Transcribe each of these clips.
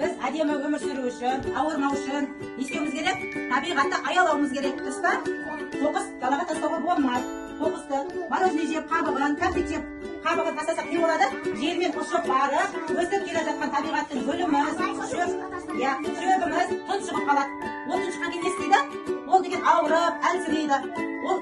біз әдемі өмір сүру үшін, ауырмау үшін не істеуіміз керек? Табиғатты аялауымыз керек, дұрыс па? Қоқыс далаға тастауға болмайды. Қоқысты мороженое жеп, қабығын, кәмпит жеп, қабығын тастасақ не болады? Жермен ұшып барып, өсіп келе жатқан табиғаттың гүліміз, шөбіміз тұншығып қалады. Ол тұншыққан кейін не істейді? Ол деген ауырып, әлсірейді. Ол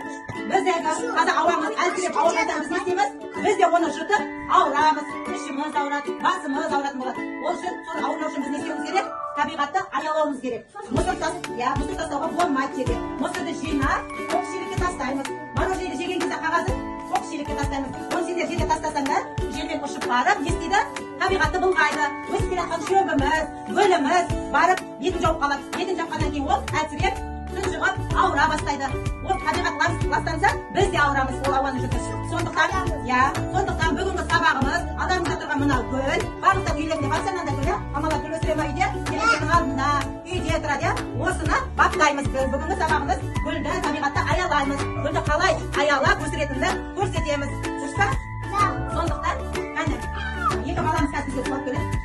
біздегі таза ауамыз әлсіреп ауырғанда біз не істейміз? Біз де оны жұтып ауырамыз, ішіміз ауырады, басымыз ауыратын болады. Ол үшін сол ауырмау үшін біз не істеуіміз керек? Табиғатты аялауымыз керек. Мусор тастауға болмайды жерге. Мусорды жинап, қоқыс шелекке тастаймыз. Мороженое жеген кезде қағазды қоқыс шелекке тастаймыз. Оны сендер жерге тастасаңдар, жермен ұшып барып, не істейді? Табиғатты былғайды. Өсіп келе жатқан шөбіміз, гүліміз барып бетін жауып қалады. Бетін жауғаннан кейін ол әлсіреп, тұншығып, ауыра бастайды. Ол табиғат ластанса, біз де ауырамыз, ол ауаны жұтып. Сондықтан бүгінгі сабағымыз, алдымызда тұрған мынау гүл, барлықтар үйлерінде бар сенанда гүл, амалар гүл өсіре ма үйде, терезенің алдында, үйде тұрады. Осыны баптаймыз біз. Бүгінгі сабағымыз гүлді, табиғатты аялаймыз. Гүлді қалай аялап өсіретінді көрсетеміз. Дұрыс па? Сондықтан, екі баламыз қазір сізге туап келеді.